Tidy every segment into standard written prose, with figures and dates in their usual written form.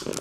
All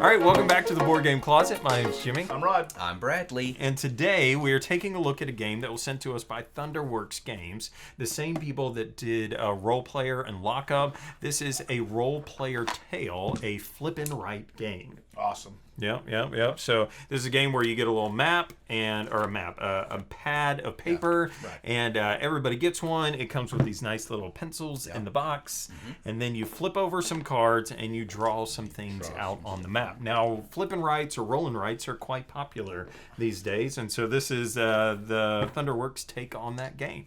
right, welcome back to the Board Game Closet. My name's Jimmy. I'm Rod. I'm Bradley. And today we are taking a look at a game that was sent to us by Thunderworks Games, the same people that did Role Player and Lockup. This is a Role Player Tale, a flip and write game. Awesome. Yep. So this is a game where you get a little map a pad of paper, right. and everybody gets one. It comes with these nice little pencils in the box, and then you flip over some cards and you draw some things out on the map. Now, flip and writes or roll and writes are quite popular these days, and so this is the Thunderworks take on that game.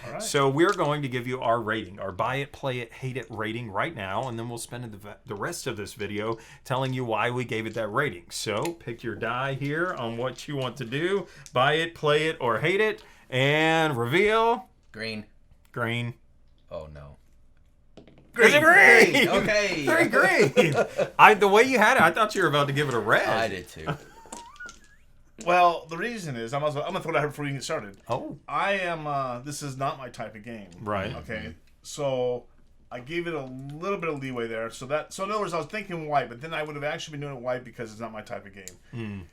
All right. So we're going to give you our rating, our buy it, play it, hate it rating right now, and then we'll spend the rest of this video telling you why we gave it that rating. So pick your die here on what you want to do, buy it, play it, or hate it, and reveal. Green. Green. Oh, no. Green. Green. Okay. Very green. The way you had it, I thought you were about to give it a red. I did too. Well, the reason is I'm going to throw that out before you get started. Oh. I am, this is not my type of game. Right. Okay. So I gave it a little bit of leeway there. So in other words, I was thinking white, but then I would have actually been doing it white because it's not my type of game.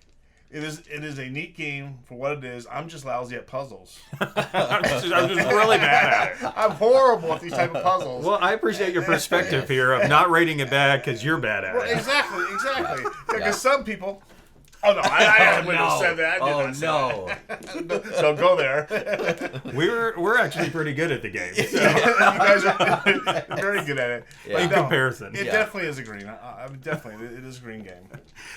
It is a neat game for what it is. I'm just lousy at puzzles. I'm just really bad at it. I'm horrible at these type of puzzles. Well, I appreciate your perspective here of not rating it bad because you're bad at it. Exactly. Because some people... Oh, no, I wouldn't have said that. I did not say that. Don't go there. We're actually pretty good at the game. So. You guys are very good at it. Yeah. In comparison. It definitely is a green. It is a green game.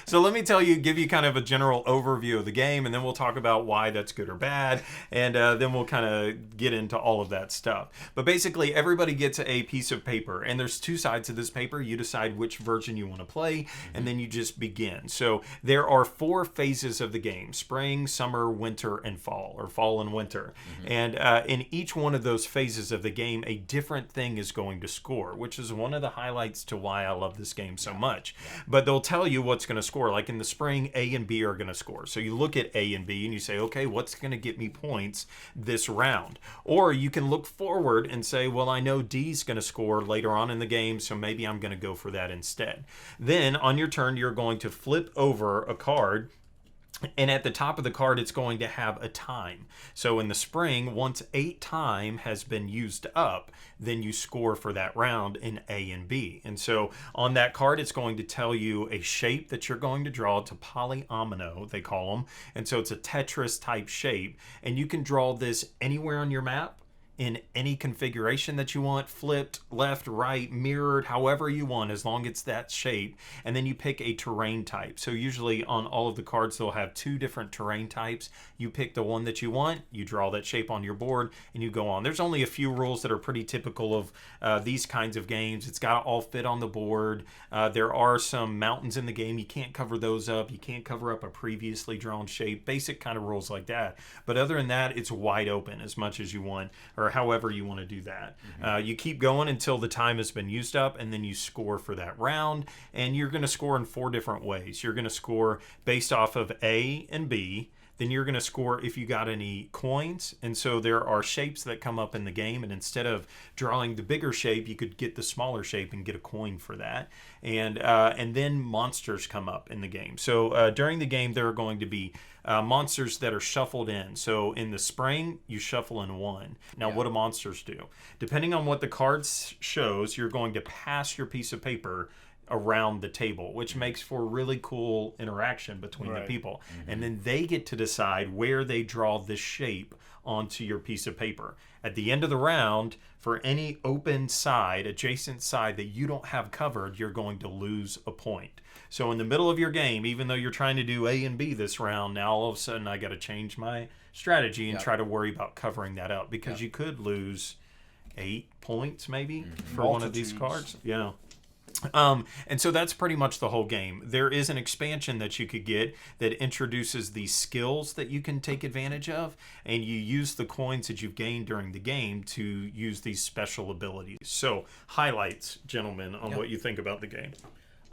So let me give you kind of a general overview of the game, and then we'll talk about why that's good or bad, and then we'll kind of get into all of that stuff. But basically, everybody gets a piece of paper, and there's two sides to this paper. You decide which version you want to play, and then you just begin. So there are 4 phases of the game: spring, summer, winter, and fall, or fall and winter. And in each one of those phases of the game, a different thing is going to score, which is one of the highlights to why I love this game so much. But they'll tell you what's going to score. Like in the spring, A and B are going to score. So you look at A and B and you say, okay, what's going to get me points this round? Or you can look forward and say, well, I know D's going to score later on in the game, so maybe I'm going to go for that instead. Then on your turn, you're going to flip over a card, and at the top of the card, it's going to have a time. So in the spring, once 8 time has been used up, then you score for that round in A and B. And so on that card, it's going to tell you a shape that you're going to draw. It's a polyomino, they call them. And so it's a Tetris type shape. And you can draw this anywhere on your map, in any configuration that you want, flipped, left, right, mirrored, however you want, as long as it's that shape. And then you pick a terrain type. So usually on all of the cards, they'll have 2 different terrain types. You pick the one that you want, you draw that shape on your board, and you go on. There's only a few rules that are pretty typical of these kinds of games. It's got to all fit on the board. There are some mountains in the game. You can't cover those up. You can't cover up a previously drawn shape. Basic kind of rules like that. But other than that, it's wide open as much as you want, or however you want to do that. You keep going until the time has been used up, and then you score for that round. And you're going to score in 4 different ways. You're going to score based off of A and B. Then you're going to score if you got any coins. And so there are shapes that come up in the game, and instead of drawing the bigger shape, you could get the smaller shape and get a coin for that. And then monsters come up in the game. So during the game, there are going to be monsters that are shuffled in. So in the spring, you shuffle in 1. Now, what do monsters do? Depending on what the card shows, you're going to pass your piece of paper around the table, which makes for really cool interaction between the people. And then they get to decide where they draw this shape onto your piece of paper. At the end of the round, for any open side, adjacent side that you don't have covered, you're going to lose a point. So in the middle of your game, even though you're trying to do A and B this round, now all of a sudden I got to change my strategy and try to worry about covering that up, because you could lose 8 points maybe for one of these cards. And so that's pretty much the whole game. There is an expansion that you could get that introduces these skills that you can take advantage of, and you use the coins that you've gained during the game to use these special abilities. So, highlights, gentlemen, on what you think about the game.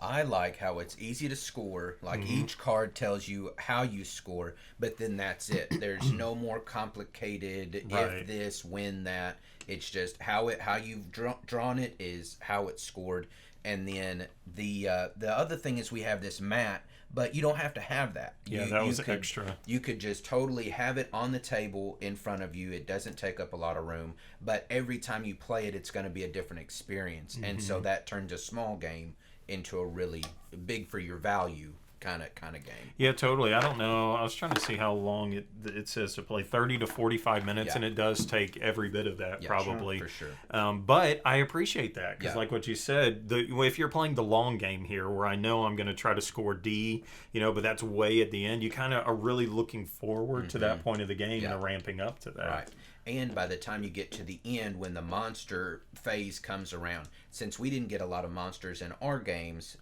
I like how it's easy to score. Like each card tells you how you score, but then that's it. There's no more complicated Right. if this, when that. It's just how you've drawn it is how it's scored. And then the other thing is we have this mat, but you don't have to have that. Yeah, that was extra. You could just totally have it on the table in front of you. It doesn't take up a lot of room, but every time you play it, it's going to be a different experience. And so that turns a small game into a really big for your value kind of game. Yeah, totally. I don't know. I was trying to see how long it says to play. 30 to 45 minutes, Yeah. and it does take every bit of that, Yeah, probably. for sure. But I appreciate that because, Yeah. like what you said, if you're playing the long game here, where I know I'm going to try to score D, but that's way at the end, you kind of are really looking forward to that point of the game and are ramping up to that. Right. And by the time you get to the end, when the monster phase comes around, since we didn't get a lot of monsters in our games,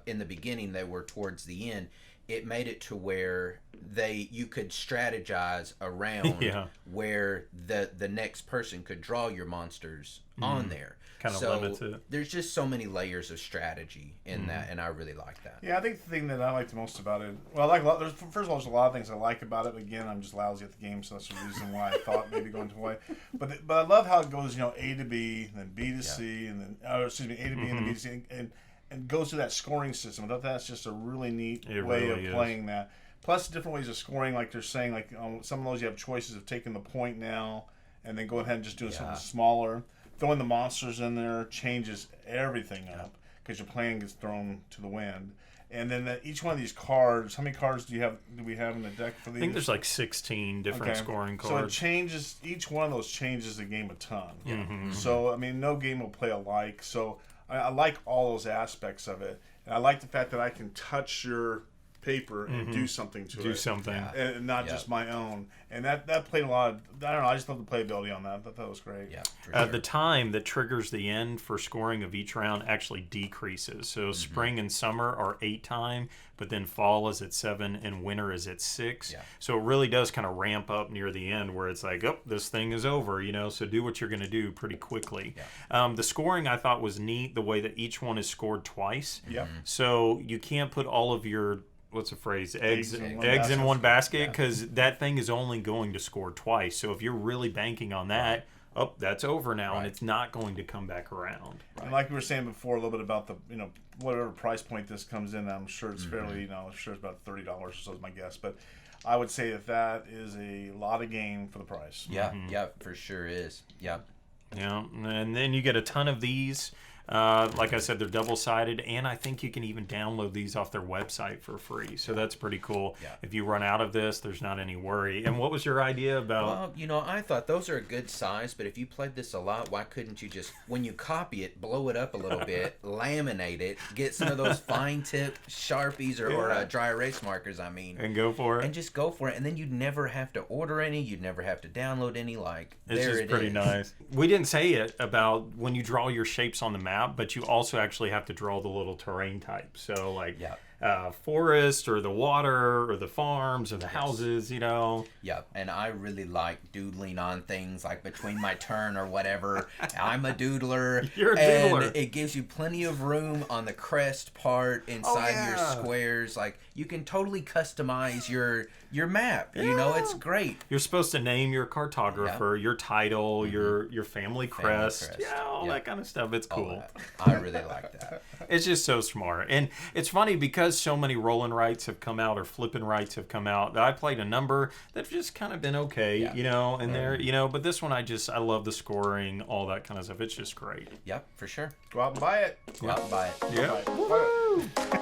in the beginning they were towards the end, it made it to where you could strategize around Yeah. where the next person could draw your monsters on there. Kind of so limits it. there's just so many layers of strategy in that, and I really like that. Yeah, I think the thing that I like the most about it, well, I like a lot. First of all, there's a lot of things I like about it. But again, I'm just lousy at the game, so that's the reason why I thought maybe going to way. But I love how it goes, A to B, then B to C, and then A to B and then B to C, and goes through that scoring system. I thought that's just a really neat way really of is. playing that. Plus, different ways of scoring, like they're saying, like some of those you have choices of taking the point now, and then go ahead and just doing something smaller. Throwing the monsters in there changes everything up because your plan gets thrown to the wind. And then each one of these cards, how many cards do we have in the deck for these? I think there's like 16 different scoring So it cards. changes, each one of those changes the game a ton. So, I mean, no game will play alike. So I like all those aspects of it. And I like the fact that I can touch your paper and do something to it. Do something. And not just my own. And that played a lot of, I don't know, I just love the playability on that. I thought that was great. Yeah, for The sure. time that triggers the end for scoring of each round actually decreases. So spring and summer are 8 time, but then fall is at 7 and winter is at 6. Yeah. So it really does kind of ramp up near the end where it's like, oh, this thing is over, so do what you're going to do pretty quickly. Yeah. The scoring I thought was neat, the way that each one is scored twice. Yep. So you can't put all of your what's the phrase? Eggs Eggs in in one basket because that thing is only going to score twice. So if you're really banking on that, that's over now and it's not going to come back around. And like we were saying before, a little bit about the whatever price point this comes in, I'm sure it's fairly I'm sure it's about $30 or so is my guess, but I would say that is a lot of game for the price. Yeah, yeah, for sure is. Yeah. Yeah, and then you get a ton of these. Like I said, they're double-sided, and I think you can even download these off their website for free. So that's pretty cool. Yeah. If you run out of this, there's not any worry. And what was your idea about? Well, I thought those are a good size, but if you played this a lot, why couldn't you just, when you copy it, blow it up a little bit, laminate it, get some of those fine-tip Sharpies or dry erase markers, And go for it. and just go for it. And then you'd never have to order any. You'd never have to download any. It's just pretty nice. We didn't say it about when you draw your shapes on the map, but you also actually have to draw the little terrain type. So forest or the water or the farms or the houses, Yeah, and I really like doodling on things like between my turn or whatever. I'm a doodler. You're a and doodler. it gives you plenty of room on the crest part inside your squares. Like you can totally customize your map. It's great. You're supposed to name your cartographer, your title, your family crest, all that kind of stuff. It's cool. I really like that. It's just so smart. And it's funny because so many rolling rights have come out or flipping rights have come out that I played a number that have just kind of been okay, and they're, but this one I love the scoring, all that kind of stuff. It's just great. Yep, for sure. Go out and buy it. Go out and buy it. Yeah. Buy it.